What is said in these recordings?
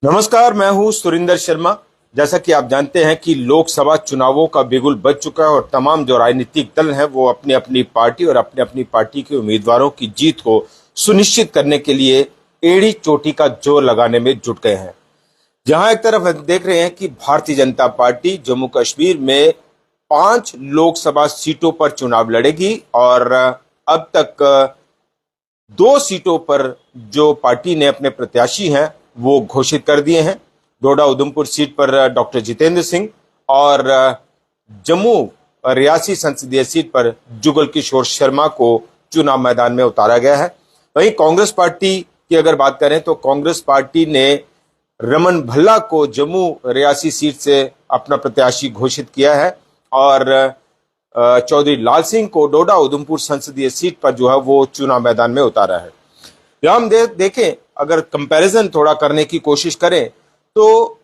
नमस्कार, मैं हूं सुरिंदर शर्मा। जैसा कि आप जानते हैं कि लोकसभा चुनावों का बिगुल बज चुका है और तमाम जो राजनीतिक दल हैं वो अपनी अपनी पार्टी और अपनी अपनी पार्टी के उम्मीदवारों की जीत को सुनिश्चित करने के लिए एड़ी चोटी का जोर लगाने में जुट गए हैं। जहां एक तरफ हम देख रहे हैं कि भारतीय जनता पार्टी जम्मू कश्मीर में 5 लोकसभा सीटों पर चुनाव लड़ेगी और अब तक 2 सीटों पर जो पार्टी ने अपने प्रत्याशी हैं वो घोषित कर दिए हैं। डोडा उधमपुर सीट पर डॉक्टर जितेंद्र सिंह और जम्मू रियासी संसदीय सीट पर जुगल किशोर शर्मा को चुनाव मैदान में उतारा गया है। वहीं कांग्रेस पार्टी की अगर बात करें तो कांग्रेस पार्टी ने रमन भल्ला को जम्मू रियासी सीट से अपना प्रत्याशी घोषित किया है और चौधरी लाल सिंह को डोडा उधमपुर संसदीय सीट पर जो है वो चुनाव मैदान में उतारा है। यहां हम देखें, अगर कंपैरिजन थोड़ा करने की कोशिश करें तो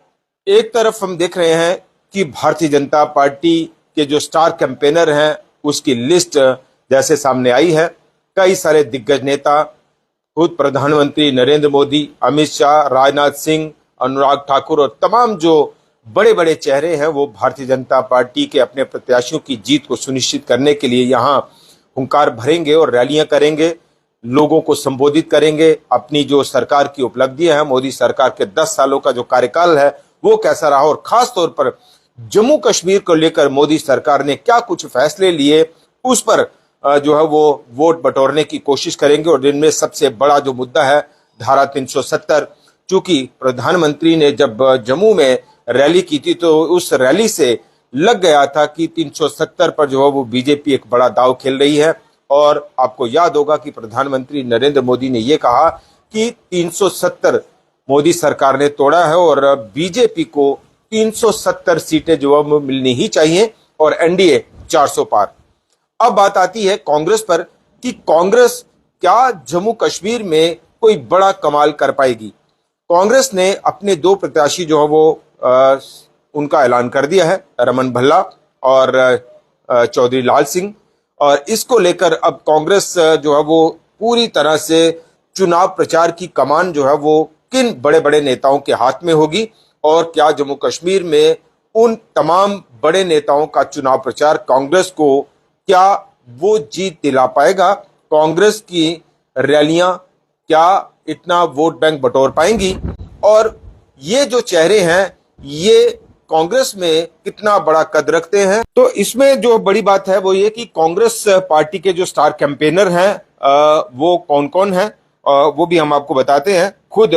एक तरफ हम देख रहे हैं कि भारतीय जनता पार्टी के जो स्टार कैंपेनर हैं उसकी लिस्ट जैसे सामने आई है। कई सारे दिग्गज नेता, खुद प्रधानमंत्री नरेंद्र मोदी, अमित शाह, राजनाथ सिंह, अनुराग ठाकुर और तमाम जो बड़े बड़े चेहरे हैं वो भारतीय जनता पार्टी के अपने प्रत्याशियों की जीत को सुनिश्चित करने के लिए यहाँ हुंकार भरेंगे और रैलियां करेंगे, लोगों को संबोधित करेंगे। अपनी जो सरकार की उपलब्धियां हैं, मोदी सरकार के 10 सालों का जो कार्यकाल है वो कैसा रहा और खास तौर पर जम्मू कश्मीर को लेकर मोदी सरकार ने क्या कुछ फैसले लिए उस पर जो है वो वोट बटोरने की कोशिश करेंगे। और इनमें सबसे बड़ा जो मुद्दा है धारा 370, चूंकि प्रधानमंत्री ने जब जम्मू में रैली की थी तो उस रैली से लग गया था कि 370 पर जो है वो बीजेपी एक बड़ा दांव खेल रही है। और आपको याद होगा कि प्रधानमंत्री नरेंद्र मोदी ने यह कहा कि 370 मोदी सरकार ने तोड़ा है और बीजेपी को 370 सीटें जो है मिलनी ही चाहिए और एनडीए 400 पार। अब बात आती है कांग्रेस पर कि कांग्रेस क्या जम्मू कश्मीर में कोई बड़ा कमाल कर पाएगी। कांग्रेस ने अपने 2 प्रत्याशी जो है वो उनका ऐलान कर दिया है, रमन भल्ला और चौधरी लाल सिंह। और इसको लेकर अब कांग्रेस जो है वो पूरी तरह से चुनाव प्रचार की कमान जो है वो किन बड़े बड़े नेताओं के हाथ में होगी और क्या जम्मू कश्मीर में उन तमाम बड़े नेताओं का चुनाव प्रचार कांग्रेस को क्या वो जीत दिला पाएगा। कांग्रेस की रैलियां क्या इतना वोट बैंक बटोर पाएंगी और ये जो चेहरे हैं ये कांग्रेस में कितना बड़ा कद रखते हैं। तो इसमें जो बड़ी बात है वो ये कि कांग्रेस पार्टी के जो स्टार कैंपेनर हैं वो कौन कौन हैं वो भी हम आपको बताते हैं। खुद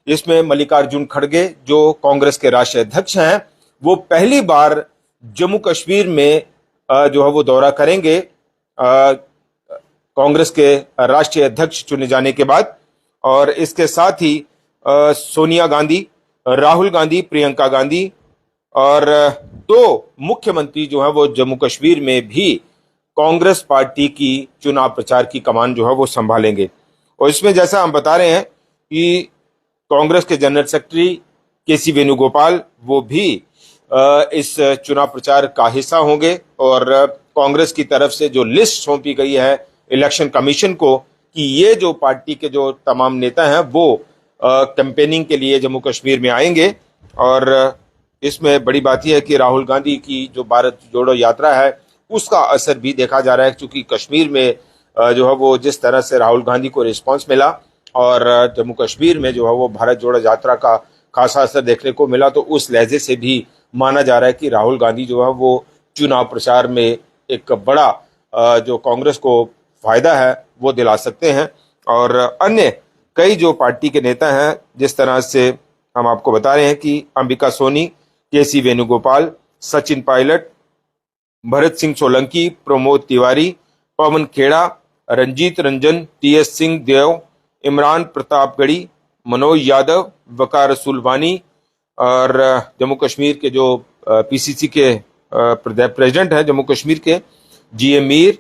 इसमें मल्लिकार्जुन खड़गे जो कांग्रेस के राष्ट्रीय अध्यक्ष हैं वो पहली बार जम्मू कश्मीर में जो है वो दौरा करेंगे कांग्रेस के राष्ट्रीय अध्यक्ष चुने जाने के बाद। और इसके साथ ही सोनिया गांधी, राहुल गांधी, प्रियंका गांधी और 2 मुख्यमंत्री जो है वो जम्मू कश्मीर में भी कांग्रेस पार्टी की चुनाव प्रचार की कमान जो है वो संभालेंगे। और इसमें जैसा हम बता रहे हैं कि कांग्रेस के जनरल सेक्रेटरी केसी वेणुगोपाल वो भी इस चुनाव प्रचार का हिस्सा होंगे और कांग्रेस की तरफ से जो लिस्ट सौंपी गई है इलेक्शन कमीशन को कि ये जो पार्टी के जो तमाम नेता हैं वो कैंपेनिंग के लिए जम्मू कश्मीर में आएंगे। और इसमें बड़ी बात यह है कि राहुल गांधी की जो भारत जोड़ो यात्रा है उसका असर भी देखा जा रहा है, क्योंकि कश्मीर में जो है वो जिस तरह से राहुल गांधी को रिस्पांस मिला और जम्मू कश्मीर में जो है वो भारत जोड़ो यात्रा का खासा असर देखने को मिला, तो उस लहजे से भी माना जा रहा है कि राहुल गांधी जो है वो चुनाव प्रचार में एक बड़ा जो कांग्रेस को फायदा है वो दिला सकते हैं। और अन्य कई जो पार्टी के नेता हैं जिस तरह से हम आपको बता रहे हैं कि अंबिका सोनी, केसी वेणुगोपाल, सचिन पायलट, भरत सिंह सोलंकी, प्रमोद तिवारी, पवन खेड़ा, रंजीत रंजन, टीएस सिंह देव, इमरान प्रतापगढ़ी, मनोज यादव, वकार सुलवानी और जम्मू कश्मीर के जो पीसीसी के प्रेसिडेंट हैं जम्मू कश्मीर के जीए मीर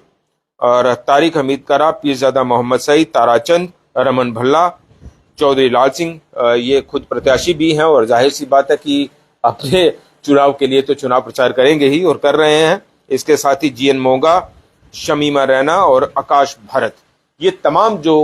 और तारिक हमीद करा, पीरजादा मोहम्मद सईद, ताराचंद, रमन भल्ला, चौधरी लाल सिंह, ये खुद प्रत्याशी भी हैं और जाहिर सी बात है कि अपने चुनाव के लिए तो चुनाव प्रचार करेंगे ही और कर रहे हैं। इसके साथ ही जीएन मोंगा, शमीमा रैना और आकाश भारत, ये तमाम जो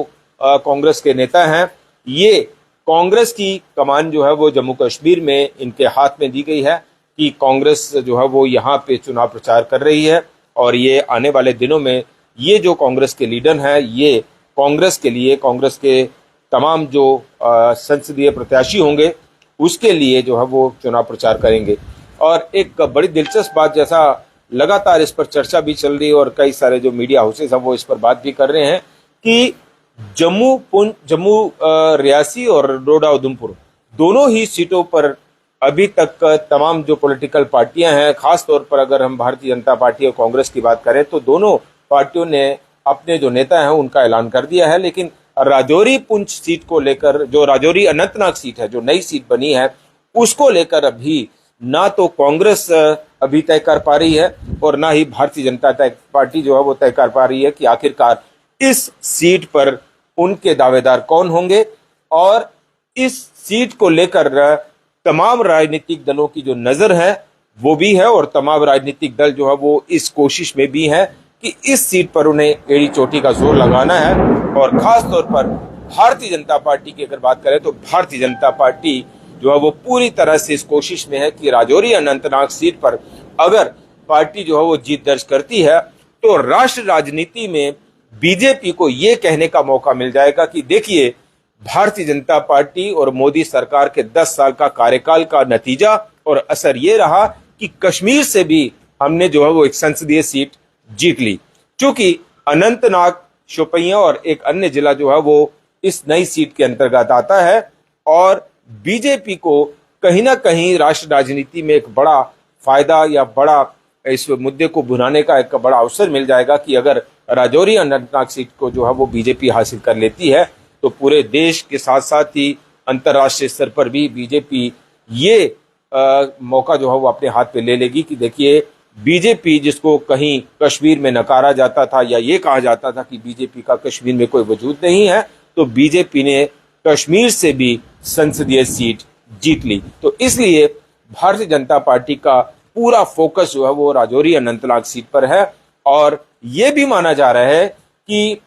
कांग्रेस के नेता हैं ये कांग्रेस की कमान जो है वो जम्मू कश्मीर में इनके हाथ में दी गई है कि कांग्रेस जो है वो यहाँ पे चुनाव प्रचार कर रही है और ये आने वाले दिनों में ये जो कांग्रेस के लीडर हैं ये कांग्रेस के लिए, कांग्रेस के तमाम जो संसदीय प्रत्याशी होंगे उसके लिए जो है वो चुनाव प्रचार करेंगे। और एक बड़ी दिलचस्प बात, जैसा लगातार इस पर चर्चा भी चल रही है और कई सारे जो मीडिया हाउसेस हैं वो इस पर बात भी कर रहे हैं कि जम्मू रियासी और डोडा उधमपुर दोनों ही सीटों पर अभी तक तमाम जो पॉलिटिकल पार्टियां हैं, खास तौर पर अगर हम भारतीय जनता पार्टी और कांग्रेस की बात करें तो दोनों पार्टियों ने अपने जो नेता हैं उनका ऐलान कर दिया है। लेकिन राजौरी पुंछ सीट को लेकर, जो राजौरी अनंतनाग सीट है, जो नई सीट बनी है, उसको लेकर अभी ना तो कांग्रेस अभी तय कर पा रही है और ना ही भारतीय जनता पार्टी जो है वो तय कर पा रही है कि आखिरकार इस सीट पर उनके दावेदार कौन होंगे। और इस सीट को लेकर तमाम राजनीतिक दलों की जो नजर है वो भी है और तमाम राजनीतिक दल जो है वो इस कोशिश में भी है कि इस सीट पर उन्हें एड़ी चोटी का जोर लगाना है। और खास तौर पर भारतीय जनता पार्टी की अगर बात करें तो भारतीय जनता पार्टी जो है वो पूरी तरह से इस कोशिश में है कि राजौरी अनंतनाग सीट पर अगर पार्टी जो है वो जीत दर्ज करती है तो राष्ट्र राजनीति में बीजेपी को ये कहने का मौका मिल जाएगा कि देखिए, भारतीय जनता पार्टी और मोदी सरकार के 10 साल का कार्यकाल का नतीजा और असर ये रहा कि कश्मीर से भी हमने जो है वो एक संसदीय सीट जीत ली। क्योंकि अनंतनाग, शोपियां और एक अन्य जिला जो है वो इस नई सीट के अंतर्गत आता है और बीजेपी को कहीं ना कहीं राष्ट्र राजनीति में एक बड़ा फायदा या बड़ा इस मुद्दे को भुनाने का एक बड़ा अवसर मिल जाएगा कि अगर राजौरी अनंतनाग सीट को जो है वो बीजेपी हासिल कर लेती है तो पूरे देश के साथ साथ ही अंतर्राष्ट्रीय स्तर पर भी बीजेपी ये मौका जो है वो अपने हाथ पे ले लेगी कि देखिए, बीजेपी जिसको कहीं कश्मीर में नकारा जाता था या ये कहा जाता था कि बीजेपी का कश्मीर में कोई वजूद नहीं है, तो बीजेपी ने कश्मीर से भी संसदीय सीट जीत ली। तो इसलिए भारतीय जनता पार्टी का पूरा फोकस जो है वो राजौरी अनंतनाग सीट पर है। और ये भी माना जा रहा है कि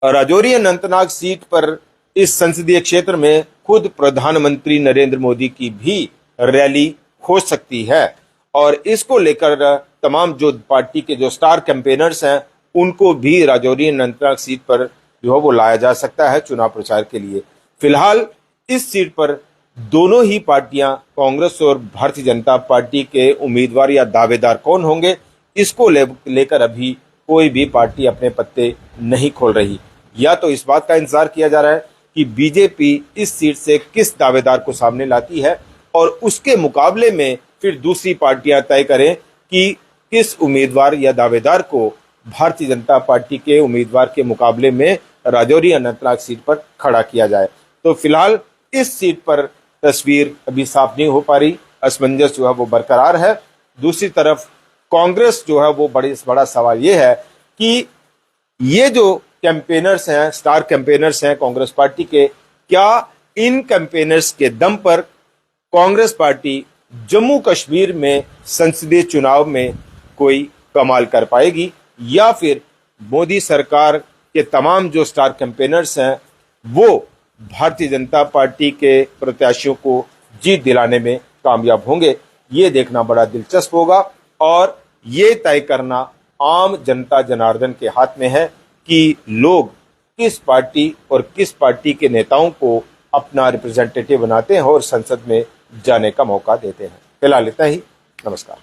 राजौरी अनंतनाग सीट पर इस संसदीय क्षेत्र में खुद प्रधानमंत्री नरेंद्र मोदी की भी रैली हो सकती है और इसको लेकर तमाम जो पार्टी के जो स्टार कैंपेनर्स हैं उनको भी राजौरी अनंतनाग सीट पर जो है वो लाया जा सकता है चुनाव प्रचार के लिए। फिलहाल इस सीट पर दोनों ही पार्टियां, कांग्रेस और भारतीय जनता पार्टी के उम्मीदवार या दावेदार कौन होंगे, इसको लेकर अभी कोई भी पार्टी अपने पत्ते नहीं खोल रही। या तो इस बात का इंतजार किया जा रहा है कि बीजेपी इस सीट से किस दावेदार को सामने लाती है और उसके मुकाबले में फिर दूसरी पार्टियां तय करें कि किस उम्मीदवार या दावेदार को भारतीय जनता पार्टी के उम्मीदवार के मुकाबले में राजौरी अनंतनाग सीट पर खड़ा किया जाए। तो फिलहाल इस सीट पर तस्वीर अभी साफ नहीं हो पा रही, असमंजस जो है वो बरकरार है। दूसरी तरफ कांग्रेस जो है वो बड़ा सवाल ये है कि ये जो कैंपेनर्स हैं, स्टार कैंपेनर्स हैं कांग्रेस पार्टी के, क्या इन कैंपेनर्स के दम पर कांग्रेस पार्टी जम्मू कश्मीर में संसदीय चुनाव में कोई कमाल कर पाएगी या फिर मोदी सरकार के तमाम जो स्टार कैंपेनर्स हैं वो भारतीय जनता पार्टी के प्रत्याशियों को जीत दिलाने में कामयाब होंगे। ये देखना बड़ा दिलचस्प होगा और ये तय करना आम जनता जनार्दन के हाथ में है कि लोग किस पार्टी और किस पार्टी के नेताओं को अपना रिप्रेजेंटेटिव बनाते हैं और संसद में जाने का मौका देते हैं। फिलहाल इतना ही। नमस्कार।